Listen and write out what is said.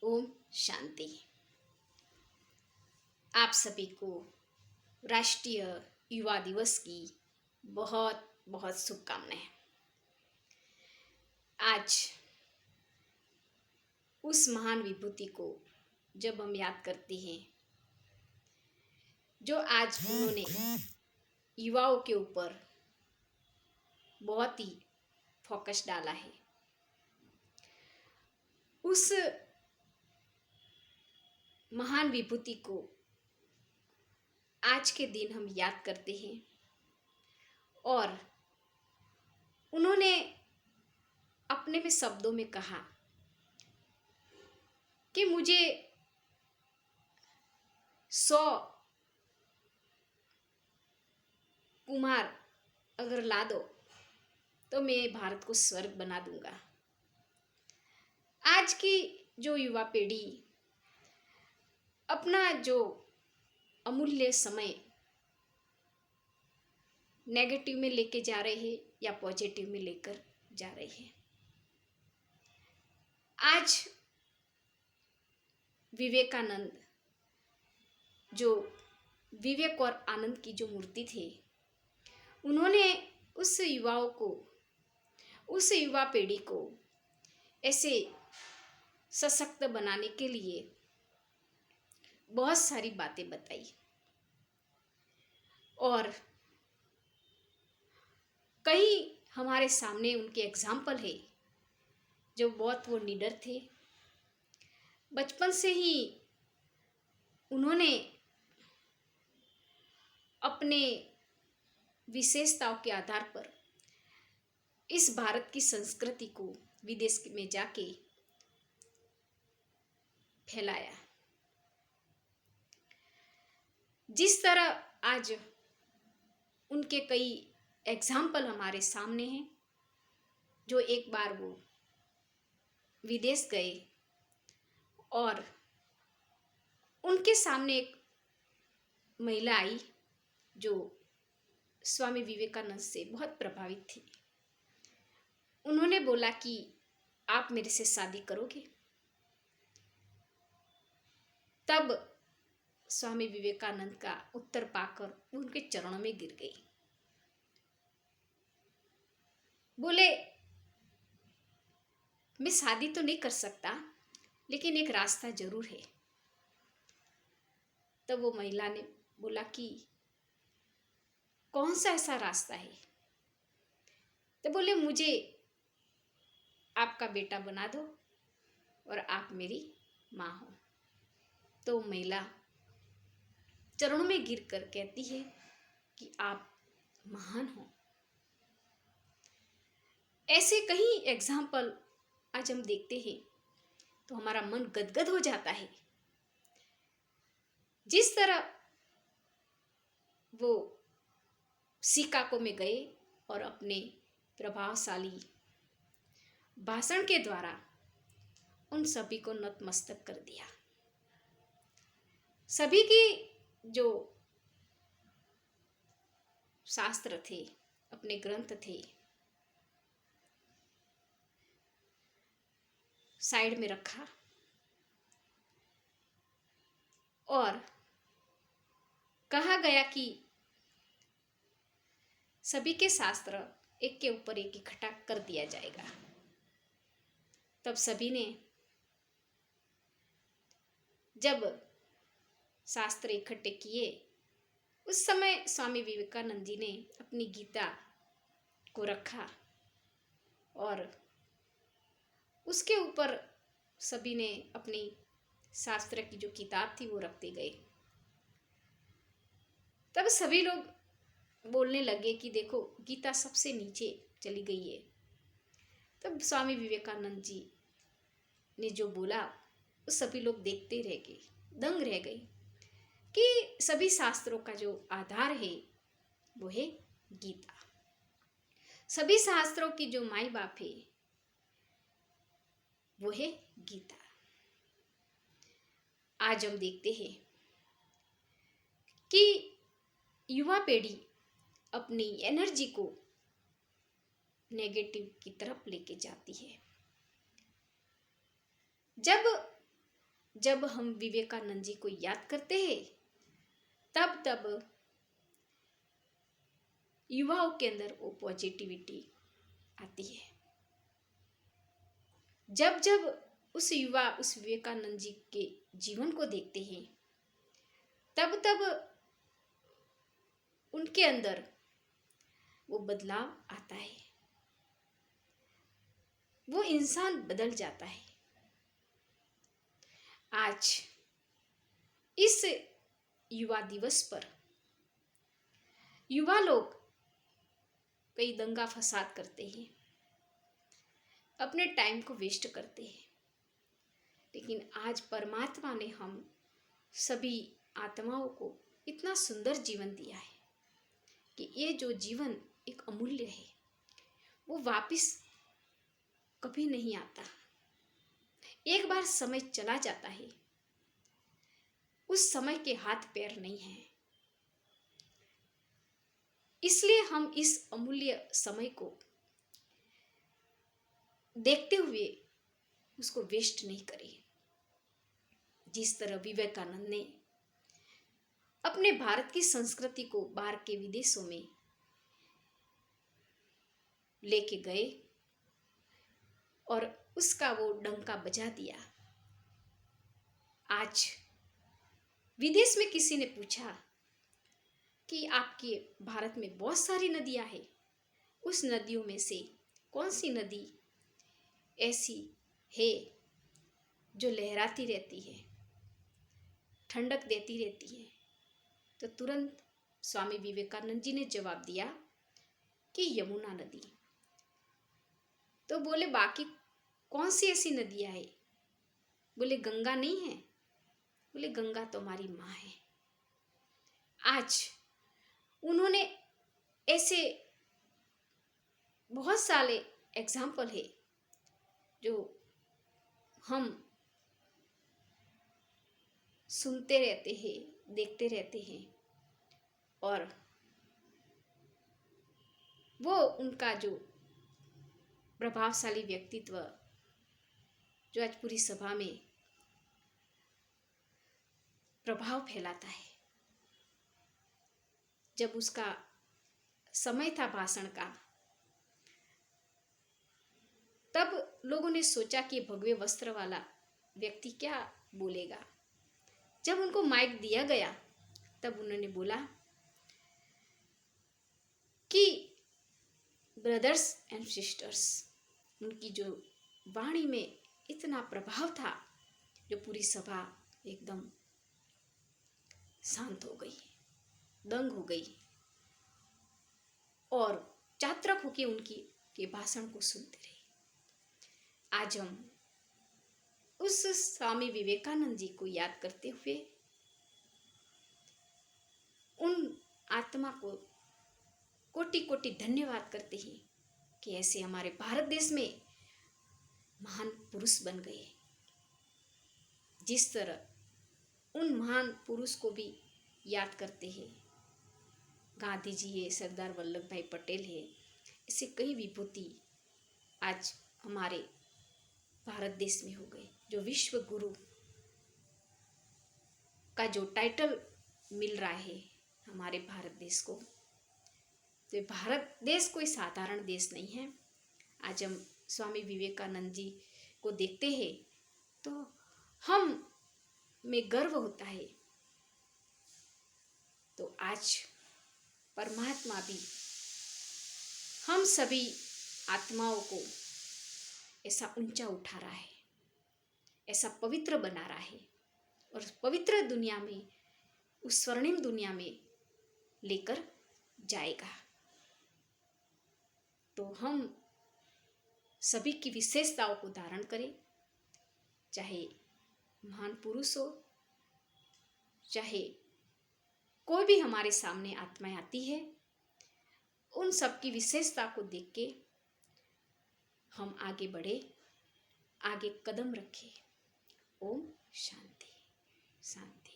ओम शांति। आप सभी को राष्ट्रीय युवा दिवस की बहुत बहुत शुभकामनाएं। आज उस महान विभूति को जब हम याद करते हैं जो आज उन्होंने युवाओं के ऊपर बहुत ही फोकस डाला है, उस महान विभूति को आज के दिन हम याद करते हैं। और उन्होंने अपने में शब्दों में कहा कि मुझे 100 कुमार अगर ला दो तो मैं भारत को स्वर्ग बना दूंगा। आज की जो युवा पीढ़ी अपना जो अमूल्य समय नेगेटिव में लेके जा रहे हैं या पॉजिटिव में लेकर जा रहे हैं। आज विवेकानंद, जो विवेक और आनंद की जो मूर्ति थे, उन्होंने उस युवाओं को, उस युवा पीढ़ी को ऐसे सशक्त बनाने के लिए बहुत सारी बातें बताई। और कई हमारे सामने उनके एग्जाम्पल है जो बहुत वो निडर थे। बचपन से ही उन्होंने अपने विशेषताओं के आधार पर इस भारत की संस्कृति को विदेश में जाके फैलाया। जिस तरह आज उनके कई एग्जाम्पल हमारे सामने हैं, जो एक बार वो विदेश गए और उनके सामने एक महिला आई जो स्वामी विवेकानंद से बहुत प्रभावित थी। उन्होंने बोला कि आप मेरे से शादी करोगे? तब स्वामी विवेकानंद का उत्तर पाकर उनके चरणों में गिर गई। बोले, मैं शादी तो नहीं कर सकता, लेकिन एक रास्ता जरूर है। तब वो महिला ने बोला कि कौन सा ऐसा रास्ता है? तो बोले, मुझे आपका बेटा बना दो और आप मेरी माँ हो। तो महिला चरणों में गिरकर कहती है कि आप महान हो। ऐसे कई एग्जाम्पल आज हम देखते हैं तो हमारा मन गदगद हो जाता है। जिस तरह वो शिकागो में गए और अपने प्रभावशाली भाषण के द्वारा उन सभी को नतमस्तक कर दिया। सभी की जो शास्त्र थे, अपने ग्रंथ थे, साइड में रखा और कहा गया कि सभी के शास्त्र एक के ऊपर एक इकट्ठा कर दिया जाएगा। तब सभी ने जब शास्त्र इकट्ठे किए, उस समय स्वामी विवेकानंद जी ने अपनी गीता को रखा और उसके ऊपर सभी ने अपनी शास्त्र की जो किताब थी वो रखते गए। तब सभी लोग बोलने लगे कि देखो, गीता सबसे नीचे चली गई है। तब स्वामी विवेकानंद जी ने जो बोला, वो सभी लोग देखते रह गए, दंग रह गए कि सभी शास्त्रों का जो आधार है वो है गीता। सभी शास्त्रों की जो माई बाप है वो है गीता। आज हम देखते हैं कि युवा पीढ़ी अपनी एनर्जी को नेगेटिव की तरफ लेके जाती है। जब जब हम विवेकानंद जी को याद करते हैं तब तब युवाओं के अंदर वो पॉजिटिविटी आती है। जब जब उस युवा उस विवेकानंद जी के जीवन को देखते हैं तब तब उनके अंदर वो बदलाव आता है, वो इंसान बदल जाता है। आज इस युवा दिवस पर युवा लोग कई दंगा फसाद करते हैं, अपने टाइम को वेस्ट करते हैं, लेकिन आज परमात्मा ने हम सभी आत्माओं को इतना सुंदर जीवन दिया है कि ये जो जीवन एक अमूल्य है वो वापस कभी नहीं आता। एक बार समय चला जाता है, उस समय के हाथ पैर नहीं है। इसलिए हम इस अमूल्य समय को देखते हुए उसको वेस्ट नहीं करें। जिस तरह विवेकानंद ने अपने भारत की संस्कृति को बाहर के विदेशों में लेके गए और उसका वो डंका बजा दिया। आज विदेश में किसी ने पूछा कि आपके भारत में बहुत सारी नदियां हैं, उस नदियों में से कौन सी नदी ऐसी है जो लहराती रहती है, ठंडक देती रहती है? तो तुरंत स्वामी विवेकानंद जी ने जवाब दिया कि यमुना नदी। तो बोले बाकी कौन सी ऐसी नदियां है? बोले गंगा नहीं है। बोले गंगा तो हमारी माँ है। आज उन्होंने ऐसे बहुत सारे एग्जाम्पल है जो हम सुनते रहते हैं, देखते रहते हैं, और वो उनका जो प्रभावशाली व्यक्तित्व जो आज पूरी सभा में प्रभाव फैलाता है। जब उसका समय था भाषण का, तब लोगों ने सोचा कि भगवे वस्त्र वाला व्यक्ति क्या बोलेगा। जब उनको माइक दिया गया तब उन्होंने बोला कि ब्रदर्स एंड सिस्टर्स। उनकी जो वाणी में इतना प्रभाव था जो पूरी सभा एकदम शांत हो गई, दंग हो गई और चातक होके उनकी के भाषण को सुनते रहे। आज हम उस स्वामी विवेकानंद जी को याद करते हुए उन आत्मा को कोटि कोटि धन्यवाद करते हैं कि ऐसे हमारे भारत देश में महान पुरुष बन गए। जिस तरह उन महान पुरुष को भी याद करते हैं, गांधी जी है, सरदार वल्लभ भाई पटेल है, ऐसे कई विभूति आज हमारे भारत देश में हो गए। जो विश्व गुरु का जो टाइटल मिल रहा है हमारे भारत देश को, तो भारत देश कोई साधारण देश नहीं है। आज हम स्वामी विवेकानंद जी को देखते हैं तो हम में गर्व होता है। तो आज परमात्मा भी हम सभी आत्माओं को ऐसा ऊंचा उठा रहा है, ऐसा पवित्र बना रहा है और पवित्र दुनिया में, उस स्वर्णिम दुनिया में लेकर जाएगा। तो हम सभी की विशेषताओं को धारण करें, चाहे महान पुरुष हो, चाहे कोई भी हमारे सामने आत्माएं आती है, उन सब की विशेषता को देख के हम आगे बढ़े, आगे कदम रखें। ओम शांति शांति।